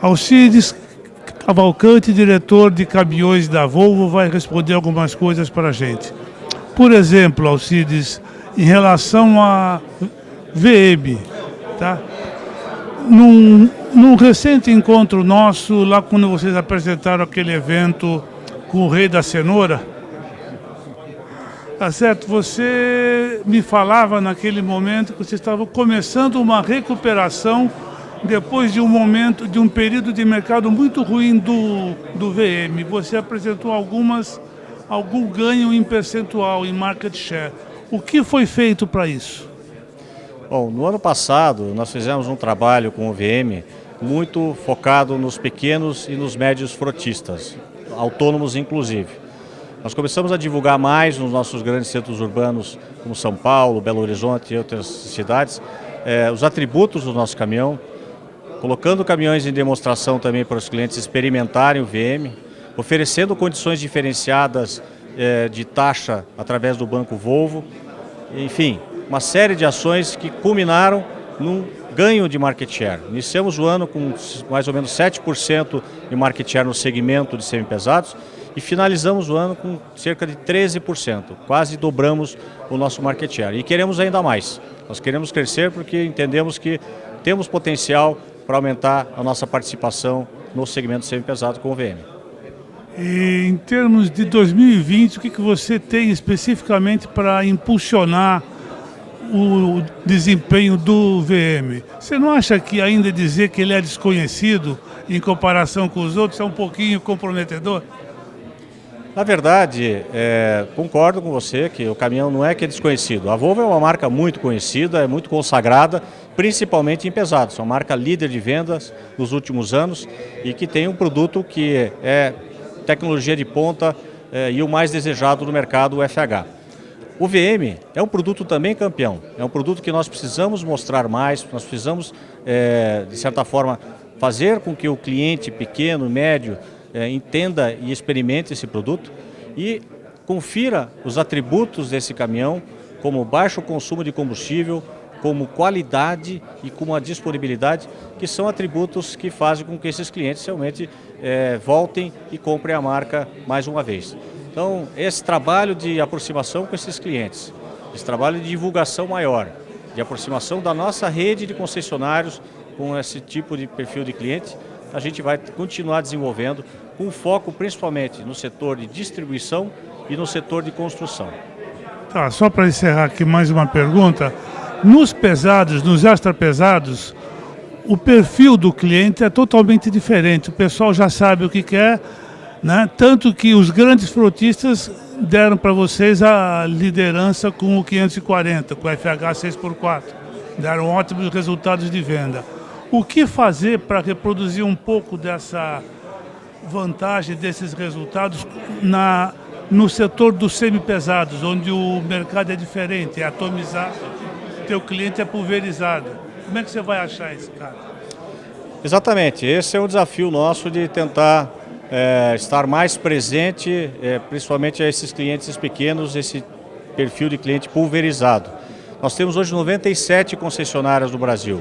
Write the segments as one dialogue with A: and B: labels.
A: Alcides Cavalcante, diretor de caminhões da Volvo, vai responder algumas coisas para a gente. Por exemplo, Alcides, em relação a VM, tá? Num recente encontro nosso, lá quando vocês apresentaram aquele evento com o Rei da Cenoura, tá certo? Você me falava naquele momento que vocês estavam começando uma recuperação depois de um período de mercado muito ruim do VM. Você apresentou algum ganho em percentual, em market share. O que foi feito para isso?
B: Bom, no ano passado nós fizemos um trabalho com o VM muito focado nos pequenos e nos médios frotistas, autônomos inclusive. Nós começamos a divulgar mais nos nossos grandes centros urbanos, como São Paulo, Belo Horizonte e outras cidades, os atributos do nosso caminhão, colocando caminhões em demonstração também para os clientes experimentarem o VM, oferecendo condições diferenciadas de taxa através do Banco Volvo, enfim, uma série de ações que culminaram num ganho de market share. Iniciamos o ano com mais ou menos 7% de market share no segmento de semipesados e finalizamos o ano com cerca de 13%, quase dobramos o nosso market share e queremos ainda mais. Nós queremos crescer porque entendemos que temos potencial para aumentar a nossa participação no segmento semipesado com o VM.
A: E em termos de 2020, o que você tem especificamente para impulsionar o desempenho do VM? Você não acha que ainda dizer que ele é desconhecido em comparação com os outros é um pouquinho comprometedor?
B: Na verdade, concordo com você que o caminhão não é que é desconhecido. A Volvo é uma marca muito conhecida, é muito consagrada, principalmente em pesados. É uma marca líder de vendas nos últimos anos e que tem um produto que é tecnologia de ponta e o mais desejado no mercado, o FH. O VM é um produto também campeão, é um produto que nós precisamos mostrar mais, nós precisamos, de certa forma, fazer com que o cliente pequeno, médio, entenda e experimente esse produto e confira os atributos desse caminhão, como baixo consumo de combustível, como qualidade e como a disponibilidade, que são atributos que fazem com que esses clientes realmente voltem e comprem a marca mais uma vez. Então, esse trabalho de aproximação com esses clientes, esse trabalho de divulgação maior, de aproximação da nossa rede de concessionários com esse tipo de perfil de cliente, a gente vai continuar desenvolvendo com foco principalmente no setor de distribuição e no setor de construção.
A: Tá, só para encerrar aqui mais uma pergunta. Nos pesados, nos extra pesados, o perfil do cliente é totalmente diferente. O pessoal já sabe o que quer, né? Tanto que os grandes frotistas deram para vocês a liderança com o 540, com o FH 6x4. Deram ótimos resultados de venda. O que fazer para reproduzir um pouco dessa vantagem, desses resultados no setor dos semipesados, onde o mercado é diferente, é atomizado, teu cliente é pulverizado? Como é que você vai achar esse cara?
B: Exatamente, esse é o desafio nosso de tentar estar mais presente, principalmente a esses clientes pequenos, esse perfil de cliente pulverizado. Nós temos hoje 97 concessionárias no Brasil.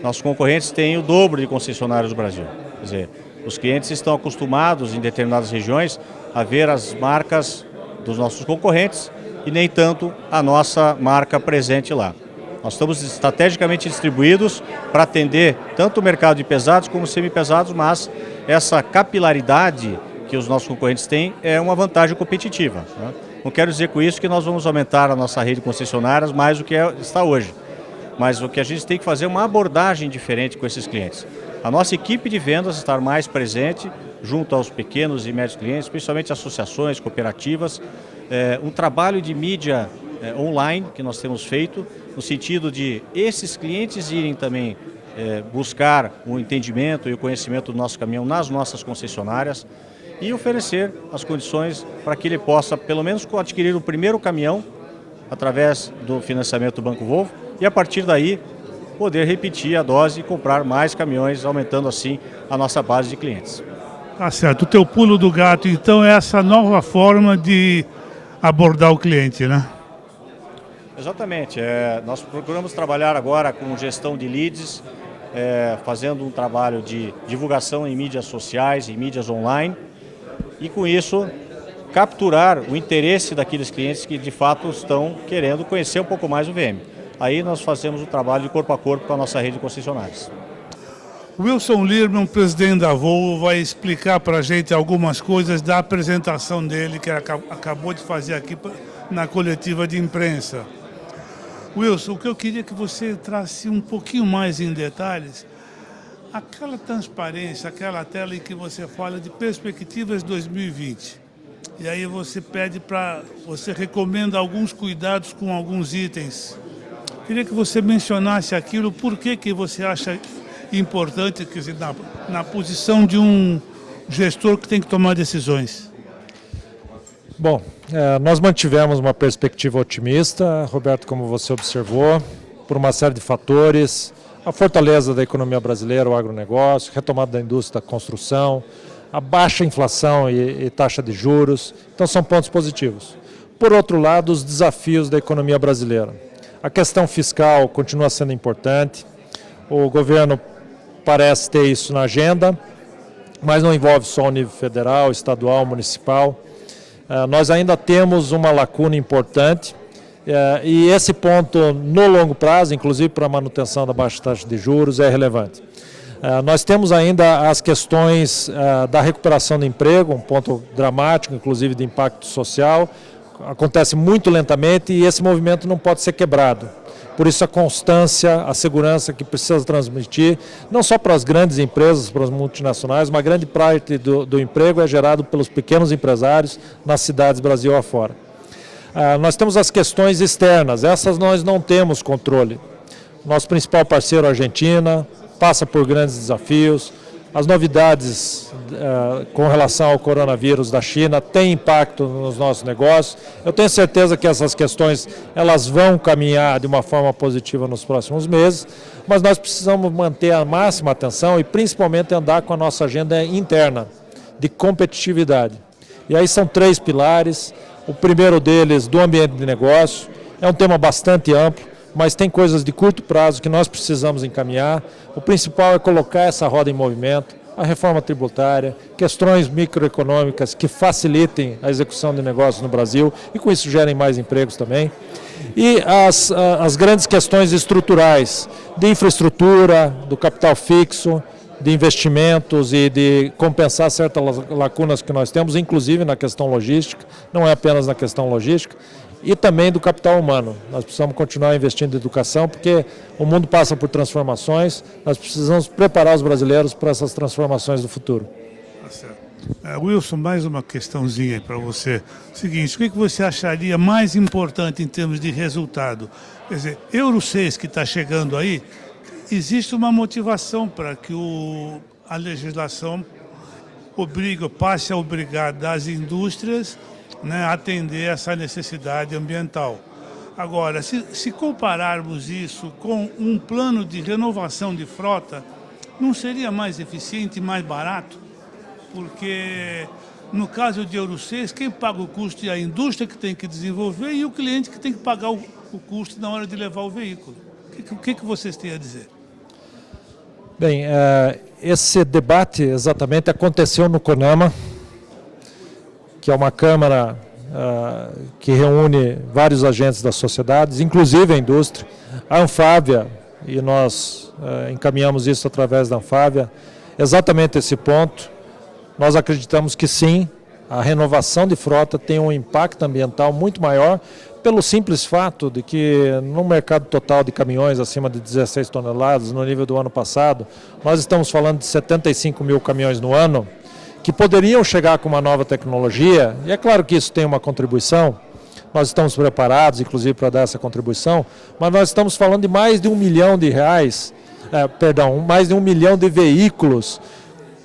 B: Nossos concorrentes têm o dobro de concessionárias no Brasil. Quer dizer, os clientes estão acostumados em determinadas regiões a ver as marcas dos nossos concorrentes e nem tanto a nossa marca presente lá. Nós estamos estrategicamente distribuídos para atender tanto o mercado de pesados como semipesados, mas essa capilaridade que os nossos concorrentes têm é uma vantagem competitiva, né? Não quero dizer com isso que nós vamos aumentar a nossa rede de concessionárias mais do que está hoje, mas o que a gente tem que fazer é uma abordagem diferente com esses clientes. A nossa equipe de vendas estar mais presente junto aos pequenos e médios clientes, principalmente associações, cooperativas, um trabalho de mídia online que nós temos feito, no sentido de esses clientes irem também buscar o entendimento e o conhecimento do nosso caminhão nas nossas concessionárias e oferecer as condições para que ele possa, pelo menos, adquirir o primeiro caminhão através do financiamento do Banco Volvo e, a partir daí, poder repetir a dose e comprar mais caminhões, aumentando assim a nossa base de clientes.
A: Tá certo. O teu pulo do gato, então, é essa nova forma de abordar o cliente, né?
B: Exatamente. Nós procuramos trabalhar agora com gestão de leads, fazendo um trabalho de divulgação em mídias sociais, em mídias online, e com isso capturar o interesse daqueles clientes que de fato estão querendo conhecer um pouco mais o VM. Aí nós fazemos o trabalho de corpo a corpo com a nossa rede de concessionárias.
A: Wilson Lirman, presidente da Volvo, vai explicar para a gente algumas coisas da apresentação dele que ele acabou de fazer aqui na coletiva de imprensa. Wilson, o que eu queria que você trasse um pouquinho mais em detalhes, aquela transparência, aquela tela em que você fala de perspectivas 2020. E aí você recomenda alguns cuidados com alguns itens. Queria que você mencionasse aquilo, por que você acha importante, quer dizer, na posição de um gestor que tem que tomar decisões.
C: Bom, nós mantivemos uma perspectiva otimista, Roberto, como você observou, por uma série de fatores, a fortaleza da economia brasileira, o agronegócio, retomada da indústria da construção, a baixa inflação e taxa de juros, então são pontos positivos. Por outro lado, os desafios da economia brasileira. A questão fiscal continua sendo importante, o governo parece ter isso na agenda, mas não envolve só o nível federal, estadual, municipal. Nós ainda temos uma lacuna importante e esse ponto no longo prazo, inclusive para a manutenção da baixa taxa de juros, é relevante. Nós temos ainda as questões da recuperação do emprego, um ponto dramático, inclusive de impacto social, acontece muito lentamente e esse movimento não pode ser quebrado. Por isso a constância, a segurança que precisa transmitir, não só para as grandes empresas, para as multinacionais, uma grande parte do emprego é gerado pelos pequenos empresários nas cidades Brasil afora. Nós temos as questões externas, essas nós não temos controle. Nosso principal parceiro, a Argentina, passa por grandes desafios. As novidades com relação ao coronavírus da China têm impacto nos nossos negócios. Eu tenho certeza que essas questões elas vão caminhar de uma forma positiva nos próximos meses, mas nós precisamos manter a máxima atenção e principalmente andar com a nossa agenda interna de competitividade. E aí são 3 pilares. O primeiro deles, do ambiente de negócio, é um tema bastante amplo, mas tem coisas de curto prazo que nós precisamos encaminhar. O principal é colocar essa roda em movimento, a reforma tributária, questões microeconômicas que facilitem a execução de negócios no Brasil e com isso gerem mais empregos também. E as grandes questões estruturais, de infraestrutura, do capital fixo, de investimentos e de compensar certas lacunas que nós temos, inclusive na questão logística, não é apenas na questão logística, e também do capital humano. Nós precisamos continuar investindo em educação, porque o mundo passa por transformações, nós precisamos preparar os brasileiros para essas transformações do futuro.
A: Tá certo. Wilson, mais uma questãozinha aí para você. Seguinte, o que você acharia mais importante em termos de resultado? Quer dizer, Euro 6 que está chegando aí, existe uma motivação para que a legislação passe a obrigar das indústrias, né, atender essa necessidade ambiental. Agora, se compararmos isso com um plano de renovação de frota, não seria mais eficiente e mais barato? Porque, no caso de Euro 6, quem paga o custo é a indústria que tem que desenvolver e o cliente que tem que pagar o custo na hora de levar o veículo. O que vocês têm a dizer?
C: Bem, esse debate exatamente aconteceu no CONAMA, que é uma câmara que reúne vários agentes da sociedade, inclusive a indústria, a Anfávia, e nós encaminhamos isso através da Anfávia, exatamente esse ponto. Nós acreditamos que sim, a renovação de frota tem um impacto ambiental muito maior, pelo simples fato de que no mercado total de caminhões acima de 16 toneladas, no nível do ano passado, nós estamos falando de 75 mil caminhões no ano, que poderiam chegar com uma nova tecnologia, e é claro que isso tem uma contribuição, nós estamos preparados, inclusive, para dar essa contribuição, mas nós estamos falando de mais de R$1 milhão, mais de 1 milhão de veículos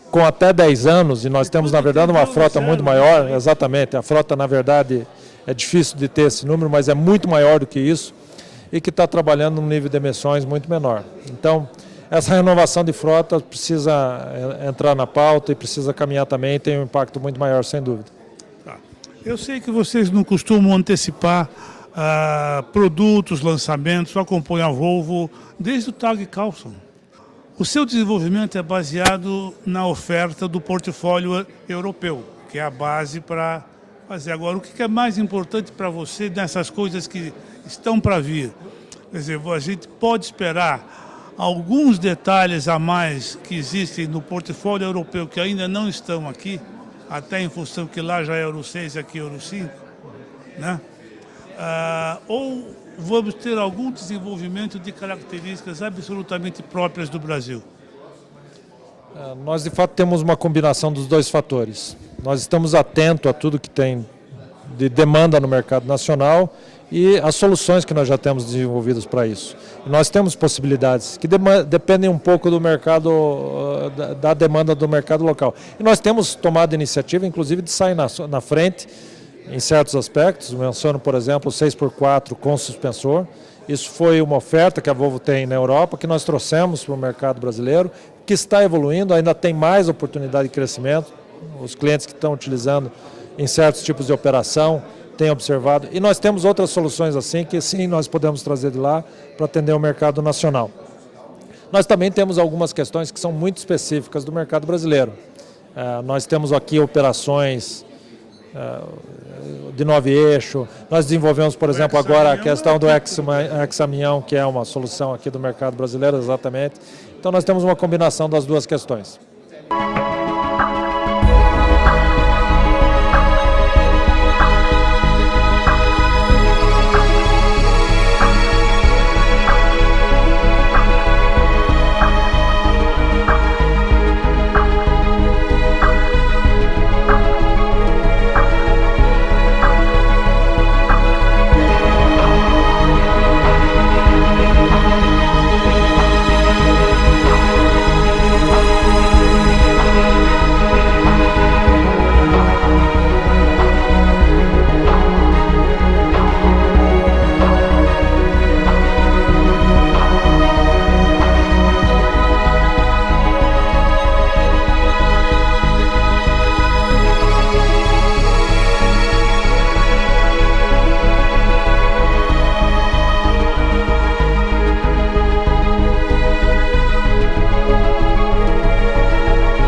C: com até 10 anos, e nós temos, na verdade, uma frota muito maior, exatamente, a frota, na verdade, é difícil de ter esse número, mas é muito maior do que isso, e que está trabalhando num nível de emissões muito menor. Então, essa renovação de frota precisa entrar na pauta e precisa caminhar também, tem um impacto muito maior, sem dúvida.
A: Tá. Eu sei que vocês não costumam antecipar produtos, lançamentos, só acompanham a Volvo desde o TAG Carlson. O seu desenvolvimento é baseado na oferta do portfólio europeu, que é a base para fazer. Agora, o que é mais importante para você nessas coisas que estão para vir? Quer dizer, a gente pode esperar alguns detalhes a mais que existem no portfólio europeu que ainda não estão aqui, até em função que lá já é Euro 6 e aqui Euro 5, né? Ou vamos ter algum desenvolvimento de características absolutamente próprias do Brasil?
C: Nós, de fato, temos uma combinação dos dois fatores. Nós estamos atentos a tudo que tem de demanda no mercado nacional e as soluções que nós já temos desenvolvidas para isso. E nós temos possibilidades que dependem um pouco do mercado, da demanda do mercado local. E nós temos tomado iniciativa, inclusive, de sair na frente em certos aspectos. Menciono, por exemplo, o 6x4 com suspensor. Isso foi uma oferta que a Volvo tem na Europa, que nós trouxemos para o mercado brasileiro, que está evoluindo, ainda tem mais oportunidade de crescimento. Os clientes que estão utilizando em certos tipos de operação têm observado. E nós temos outras soluções assim, que sim, nós podemos trazer de lá para atender o mercado nacional. Nós também temos algumas questões que são muito específicas do mercado brasileiro. Nós temos aqui operações de 9 eixo. Nós desenvolvemos, por exemplo, agora a questão do hexaminhão, que é uma solução aqui do mercado brasileiro, exatamente. Então nós temos uma combinação das duas questões.